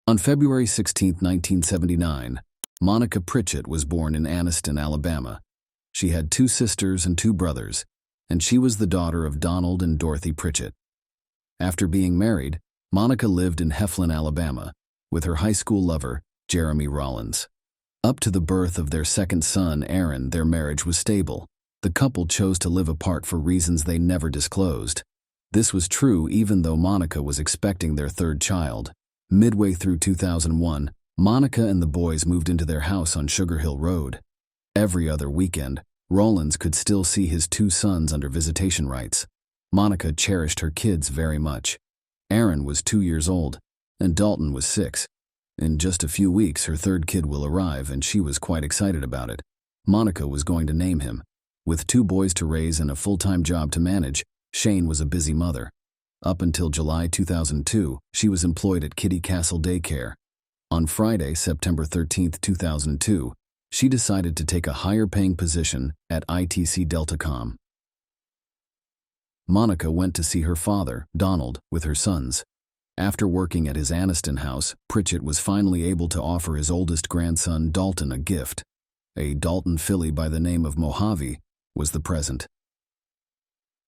On February 16, 1979, Monica Pritchett was born in Anniston, Alabama. She had 2 sisters and 2 brothers, and she was the daughter of Donald and Dorothy Pritchett. After being married, Monica lived in Heflin, Alabama, with her high school lover, Jeremy Rollins. Up to the birth of their second son, Aaron, their marriage was stable. The couple chose to live apart for reasons they never disclosed. This was true even though Monica was expecting their 3rd child. Midway through 2001, Monica and the boys moved into their house on Sugar Hill Road. Every other weekend, Rollins could still see his 2 sons under visitation rights. Monica cherished her kids very much. Aaron was 2 years old, and Dalton was 6. In just a few weeks, her 3rd kid will arrive, and she was quite excited about it. Monica was going to name him. With 2 boys to raise and a full-time job to manage, Shane was a busy mother. Up until July 2002, she was employed at Kitty Castle Daycare. On Friday, September 13, 2002, she decided to take a higher-paying position at ITC Deltacom. Monica went to see her father, Donald, with her sons. After working at his Anniston house, Pritchett was finally able to offer his oldest grandson, Dalton, a gift. A Dalton filly by the name of Mojave was the present.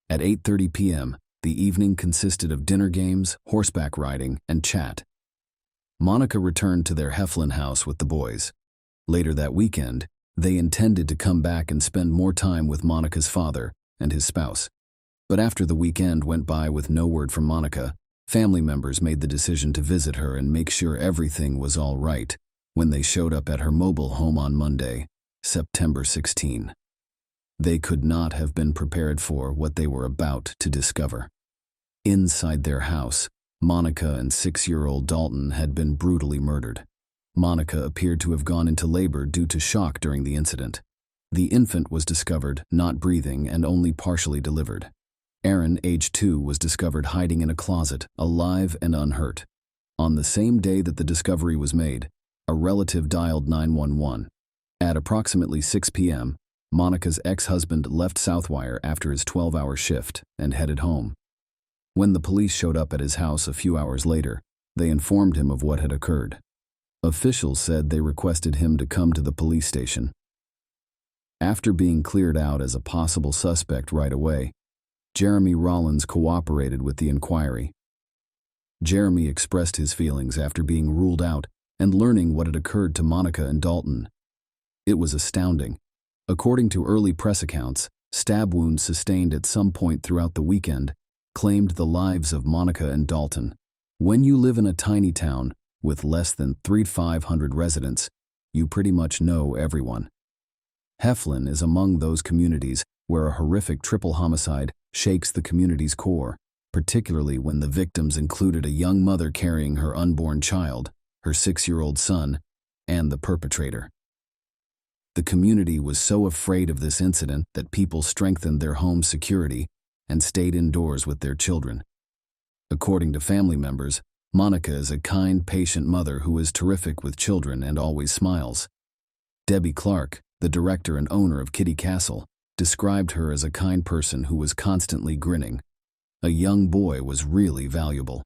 At 8:30 p.m., the evening consisted of dinner games, horseback riding, and chat. Monica returned to their Heflin house with the boys. Later that weekend, they intended to come back and spend more time with Monica's father and his spouse. But after the weekend went by with no word from Monica, family members made the decision to visit her and make sure everything was all right when they showed up at her mobile home on Monday, September 16. They could not have been prepared for what they were about to discover. Inside their house, Monica and 6-year-old Dalton had been brutally murdered. Monica appeared to have gone into labor due to shock during the incident. The infant was discovered not breathing and only partially delivered. Aaron, age 2, was discovered hiding in a closet, alive and unhurt. On the same day that the discovery was made, a relative dialed 911. At approximately 6 p.m., Monica's ex-husband left Southwire after his 12-hour shift and headed home. When the police showed up at his house a few hours later, they informed him of what had occurred. Officials said they requested him to come to the police station. After being cleared out as a possible suspect right away, Jeremy Rollins cooperated with the inquiry. Jeremy expressed his feelings after being ruled out and learning what had occurred to Monica and Dalton. It was astounding. According to early press accounts, stab wounds sustained at some point throughout the weekend claimed the lives of Monica and Dalton. When you live in a tiny town with less than 300-500 residents, you pretty much know everyone. Heflin is among those communities where a horrific triple homicide shakes the community's core, particularly when the victims included a young mother carrying her unborn child, her 6-year-old son, and the perpetrator. The community was so afraid of this incident that people strengthened their home security and stayed indoors with their children. According to family members, Monica is a kind, patient mother who is terrific with children and always smiles. Debbie Clark, the director and owner of Kitty Castle, described her as a kind person who was constantly grinning. A young boy was really valuable.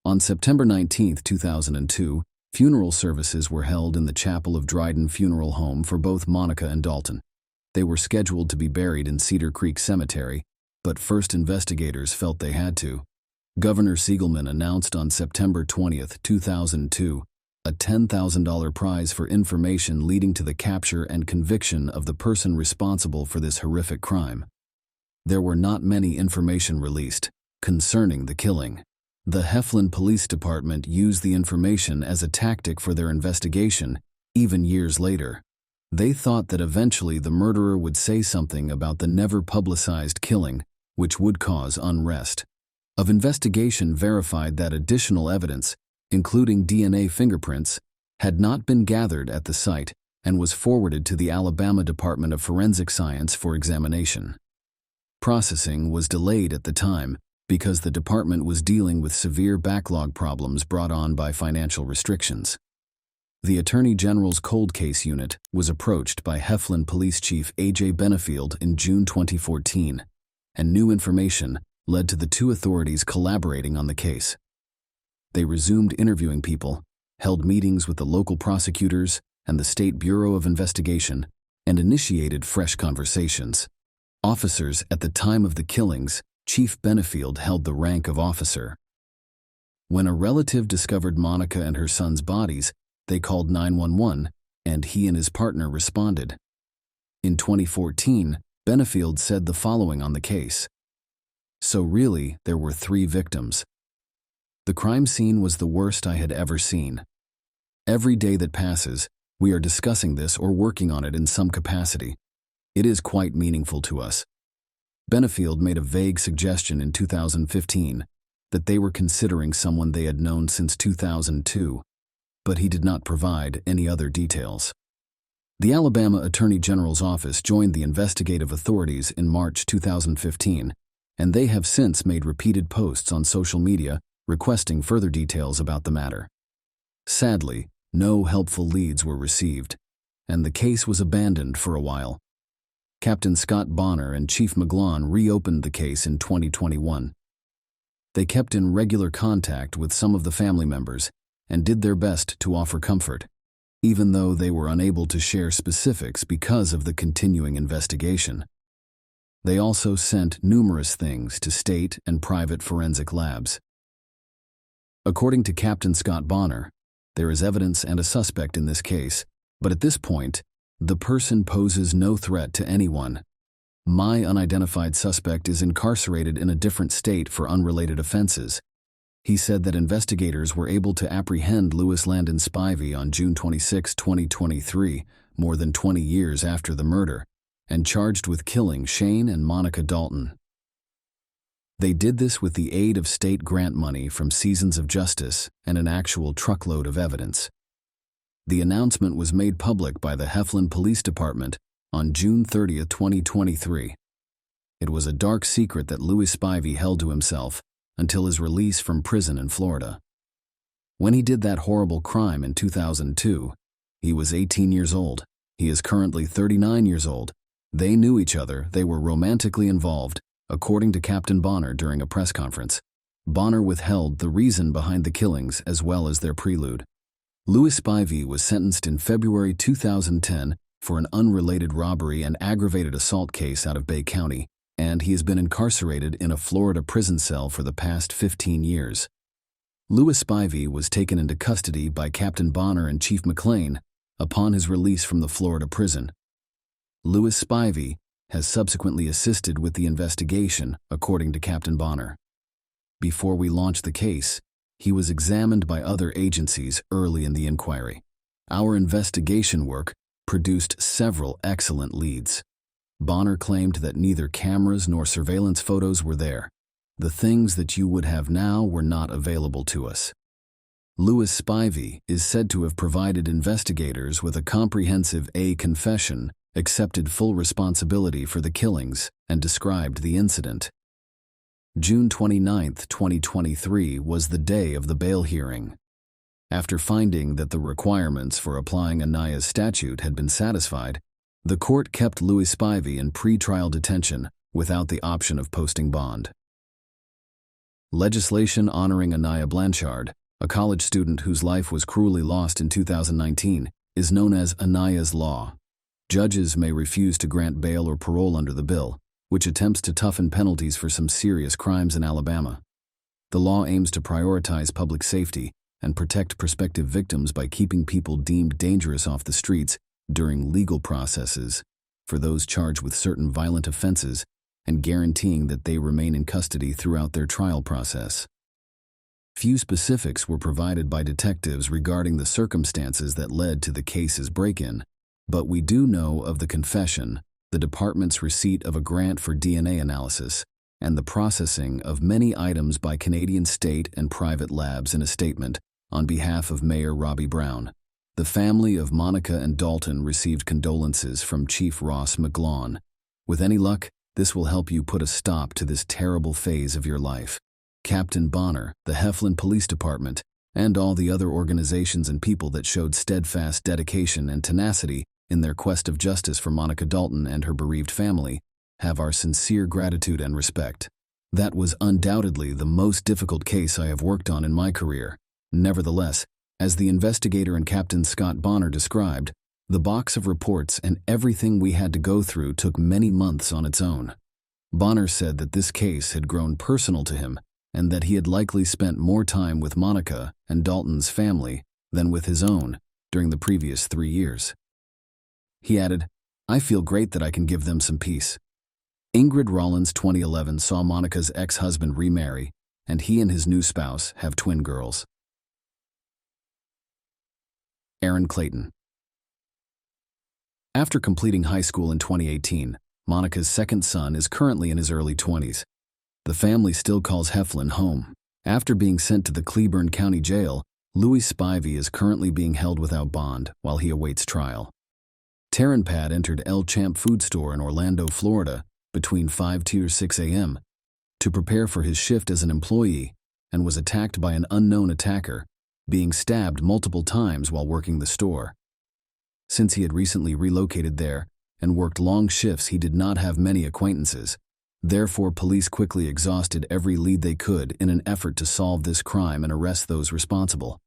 On September 19, 2002, funeral services were held in the chapel of Dryden Funeral Home for both Monica and Dalton. They were scheduled to be buried in Cedar Creek Cemetery, but first investigators felt they had to. Governor Siegelman announced on September 20, 2002, a $10,000 prize for information leading to the capture and conviction of the person responsible for this horrific crime. There were not many information released concerning the killing. The Heflin Police Department used the information as a tactic for their investigation, even years later. They thought that eventually the murderer would say something about the never-publicized killing, which would cause unrest. Of investigation verified that additional evidence, including DNA fingerprints, had not been gathered at the site and was forwarded to the Alabama Department of Forensic Science for examination. Processing was delayed at the time because the department was dealing with severe backlog problems brought on by financial restrictions. The Attorney General's Cold Case Unit was approached by Heflin Police Chief A.J. Benefield in June 2014, and new information led to the two authorities collaborating on the case. They resumed interviewing people, held meetings with the local prosecutors and the State Bureau of Investigation, and initiated fresh conversations. Officers at the time of the killings, Chief Benefield held the rank of officer. When a relative discovered Monica and her son's bodies, they called 911, and he and his partner responded. In 2014, Benefield said the following on the case. So really, there were 3 victims. The crime scene was the worst I had ever seen. Every day that passes, we are discussing this or working on it in some capacity. It is quite meaningful to us. Benefield made a vague suggestion in 2015 that they were considering someone they had known since 2002, but he did not provide any other details. The Alabama Attorney General's office joined the investigative authorities in March 2015, and they have since made repeated posts on social media requesting further details about the matter. Sadly, no helpful leads were received, and the case was abandoned for a while. Captain Scott Bonner and Chief McGlone reopened the case in 2021. They kept in regular contact with some of the family members and did their best to offer comfort, even though they were unable to share specifics because of the continuing investigation. They also sent numerous things to state and private forensic labs. According to Captain Scott Bonner, there is evidence and a suspect in this case, but at this point, the person poses no threat to anyone. My unidentified suspect is incarcerated in a different state for unrelated offenses. He said that investigators were able to apprehend Louis Landon Spivey on June 26, 2023, more than 20 years after the murder, and charged with killing Shane and Monica Dalton. They did this with the aid of state grant money from Seasons of Justice and an actual truckload of evidence. The announcement was made public by the Heflin Police Department on June 30, 2023. It was a dark secret that Louis Spivey held to himself until his release from prison in Florida. When he did that horrible crime in 2002, he was 18 years old. He is currently 39 years old. They knew each other. They were romantically involved, according to Captain Bonner during a press conference. Bonner withheld the reason behind the killings as well as their prelude. Louis Spivey was sentenced in February 2010 for an unrelated robbery and aggravated assault case out of Bay County, and he has been incarcerated in a Florida prison cell for the past 15 years. Louis Spivey was taken into custody by Captain Bonner and Chief McLean upon his release from the Florida prison. Louis Spivey has subsequently assisted with the investigation, according to Captain Bonner. Before we launched the case, he was examined by other agencies early in the inquiry. Our investigation work produced several excellent leads. Bonner claimed that neither cameras nor surveillance photos were there. The things that you would have now were not available to us. Louis Spivey is said to have provided investigators with a comprehensive confession, accepted full responsibility for the killings, and described the incident. June 29, 2023 was the day of the bail hearing. After finding that the requirements for applying Anaya's statute had been satisfied, the court kept Louis Spivey in pretrial detention without the option of posting bond. Legislation honoring Anaya Blanchard, a college student whose life was cruelly lost in 2019, is known as Anaya's Law. Judges may refuse to grant bail or parole under the bill, which attempts to toughen penalties for some serious crimes in Alabama. The law aims to prioritize public safety and protect prospective victims by keeping people deemed dangerous off the streets during legal processes for those charged with certain violent offenses and guaranteeing that they remain in custody throughout their trial process. Few specifics were provided by detectives regarding the circumstances that led to the case's break-in, but we do know of the confession, the department's receipt of a grant for DNA analysis, and the processing of many items by Canadian state and private labs in a statement on behalf of Mayor Robbie Brown. The family of Monica and Dalton received condolences from Chief Ross McGlone. With any luck, this will help you put a stop to this terrible phase of your life. Captain Bonner, the Heflin Police Department, and all the other organizations and people that showed steadfast dedication and tenacity in their quest of justice for Monica Dalton and her bereaved family, have our sincere gratitude and respect. That was undoubtedly the most difficult case I have worked on in my career, Nevertheless, as the investigator and Captain Scott Bonner described, the box of reports and everything we had to go through took many months on its own. Bonner said that this case had grown personal to him and that he had likely spent more time with Monica and Dalton's family than with his own during the previous 3 years. He added, "I feel great that I can give them some peace." Ingrid Rollins, 2011, saw Monica's ex-husband remarry, and he and his new spouse have twin girls. Aaron Clayton. After completing high school in 2018, Monica's second son is currently in his early 20s. The family still calls Heflin home. After being sent to the Cleburne County Jail, Louis Spivey is currently being held without bond while he awaits trial. Taryn Pad entered El Champ food store in Orlando, Florida, between 5 to 6 a.m. to prepare for his shift as an employee and was attacked by an unknown attacker, being stabbed multiple times while working the store. Since he had recently relocated there and worked long shifts, he did not have many acquaintances. Therefore, police quickly exhausted every lead they could in an effort to solve this crime and arrest those responsible.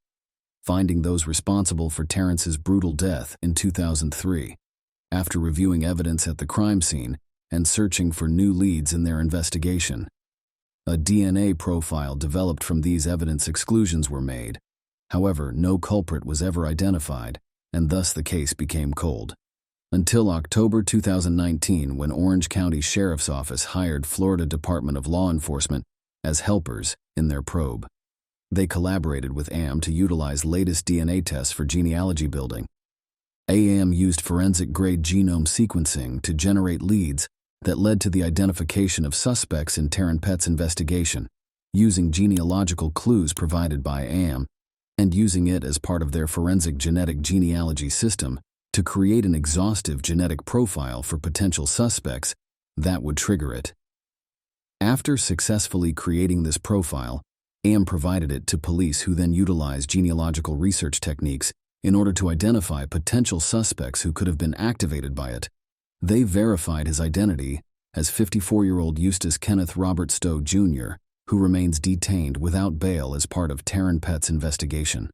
Finding those responsible for Terrence's brutal death in 2003, after reviewing evidence at the crime scene and searching for new leads in their investigation. A DNA profile developed from these evidence exclusions were made. However, no culprit was ever identified, and thus the case became cold. Until October 2019, when Orange County Sheriff's Office hired Florida Department of Law Enforcement as helpers in their probe. They collaborated with AM to utilize latest DNA tests for genealogy building. AM used forensic-grade genome sequencing to generate leads that led to the identification of suspects in Taryn Pett's investigation, using genealogical clues provided by AM and using it as part of their forensic genetic genealogy system to create an exhaustive genetic profile for potential suspects that would trigger it. After successfully creating this profile, AM provided it to police, who then utilized genealogical research techniques in order to identify potential suspects who could have been activated by it. They verified his identity as 54-year-old Eustace Kenneth Robert Stowe Jr., who remains detained without bail as part of Taryn Pett's investigation.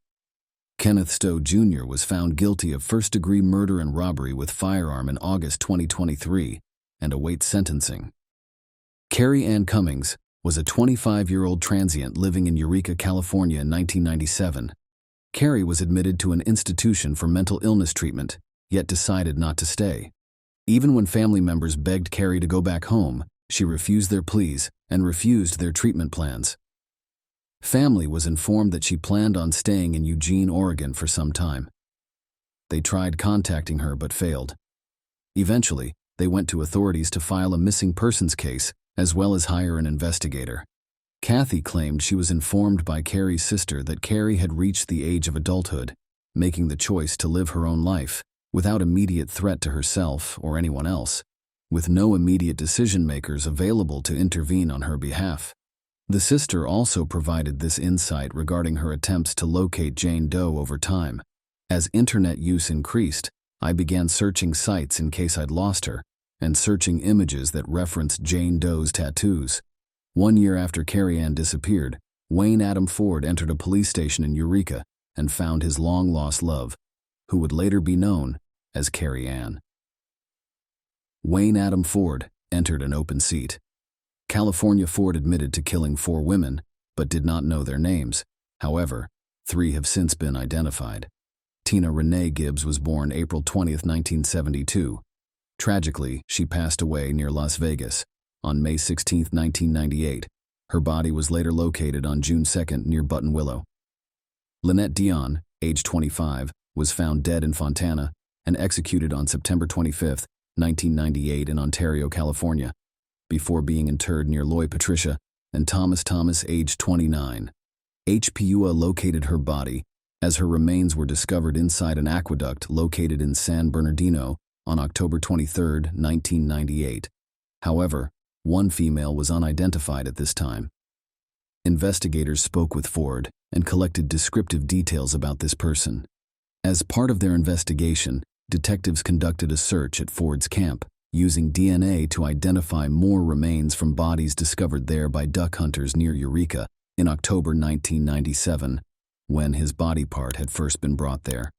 Kenneth Stowe Jr. was found guilty of first-degree murder and robbery with firearm in August 2023 and awaits sentencing. Carrie Ann Cummings was a 25-year-old transient living in Eureka, California in 1997. Carrie was admitted to an institution for mental illness treatment, yet decided not to stay. Even when family members begged Carrie to go back home, she refused their pleas and refused their treatment plans. Family was informed that she planned on staying in Eugene, Oregon for some time. They tried contacting her but failed. Eventually, they went to authorities to file a missing persons case as well as hire an investigator. Kathy claimed she was informed by Carrie's sister that Carrie had reached the age of adulthood, making the choice to live her own life without immediate threat to herself or anyone else, with no immediate decision-makers available to intervene on her behalf. The sister also provided this insight regarding her attempts to locate Jane Doe over time. As internet use increased, I began searching sites in case I'd lost her, and searching images that referenced Jane Doe's tattoos. 1 year after Carrie Ann disappeared, Wayne Adam Ford entered a police station in Eureka and found his long-lost love, who would later be known as Carrie Ann. Wayne Adam Ford entered an open seat. California Ford admitted to killing 4 women, but did not know their names. However, 3 have since been identified. Tina Renee Gibbs was born April 20, 1972. Tragically, she passed away near Las Vegas on May 16, 1998. Her body was later located on June 2 near Buttonwillow. Lynette Dion, age 25, was found dead in Fontana and executed on September 25, 1998 in Ontario, California, before being interred near Loy Patricia and Thomas, age 29. HPUA located her body as her remains were discovered inside an aqueduct located in San Bernardino on October 23, 1998. However, one female was unidentified at this time. Investigators spoke with Ford and collected descriptive details about this person. As part of their investigation, detectives conducted a search at Ford's camp, using DNA to identify more remains from bodies discovered there by duck hunters near Eureka in October 1997. when his body part had first been brought there.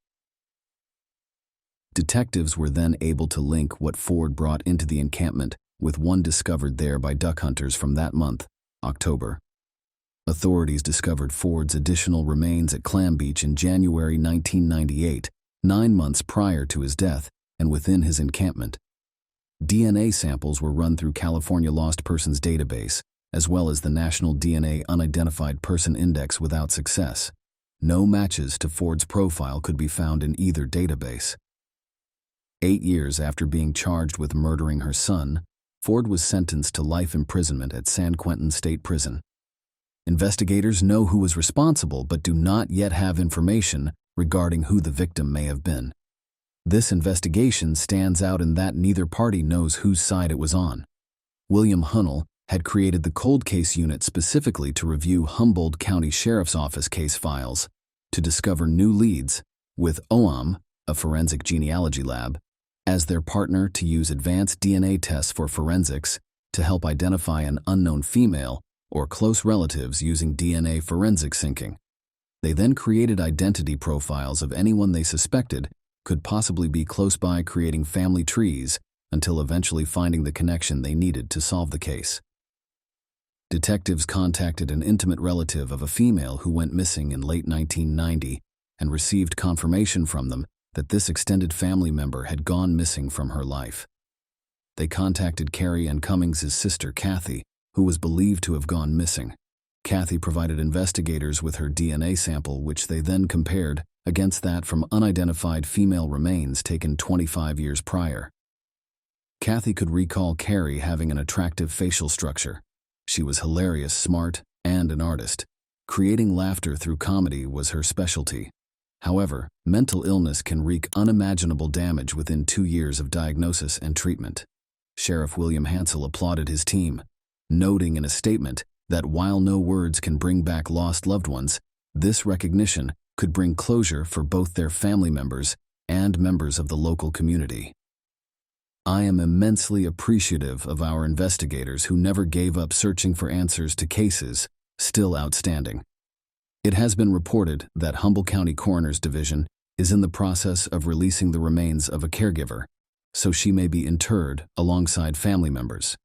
Detectives were then able to link what Ford brought into the encampment with one discovered there by duck hunters from that month, October. Authorities discovered Ford's additional remains at Clam Beach in January 1998, 9 months prior to his death and within his encampment. DNA samples were run through California Lost Persons Database, as well as the National DNA Unidentified Person Index without success. No matches to Ford's profile could be found in either database. 8 years after being charged with murdering her son, Ford was sentenced to life imprisonment at San Quentin State Prison. Investigators know who was responsible but do not yet have information regarding who the victim may have been. This investigation stands out in that neither party knows whose side it was on. William Hunnell had created the Cold Case Unit specifically to review Humboldt County Sheriff's Office case files to discover new leads, with OAM, a forensic genealogy lab, as their partner to use advanced DNA tests for forensics to help identify an unknown female or close relatives using DNA forensic syncing. They then created identity profiles of anyone they suspected could possibly be close by, creating family trees until eventually finding the connection they needed to solve the case. Detectives contacted an intimate relative of a female who went missing in late 1990 and received confirmation from them that this extended family member had gone missing from her life. They contacted Carrie Ann Cummings' sister, Kathy, who was believed to have gone missing. Kathy provided investigators with her DNA sample, which they then compared against that from unidentified female remains taken 25 years prior. Kathy could recall Carrie having an attractive facial structure. She was hilarious, smart, and an artist. Creating laughter through comedy was her specialty. However, mental illness can wreak unimaginable damage within 2 years of diagnosis and treatment. Sheriff William Hansel applauded his team, noting in a statement that while no words can bring back lost loved ones, this recognition could bring closure for both their family members and members of the local community. I am immensely appreciative of our investigators who never gave up searching for answers to cases still outstanding. It has been reported that Humboldt County Coroner's Division is in the process of releasing the remains of a caregiver, so she may be interred alongside family members.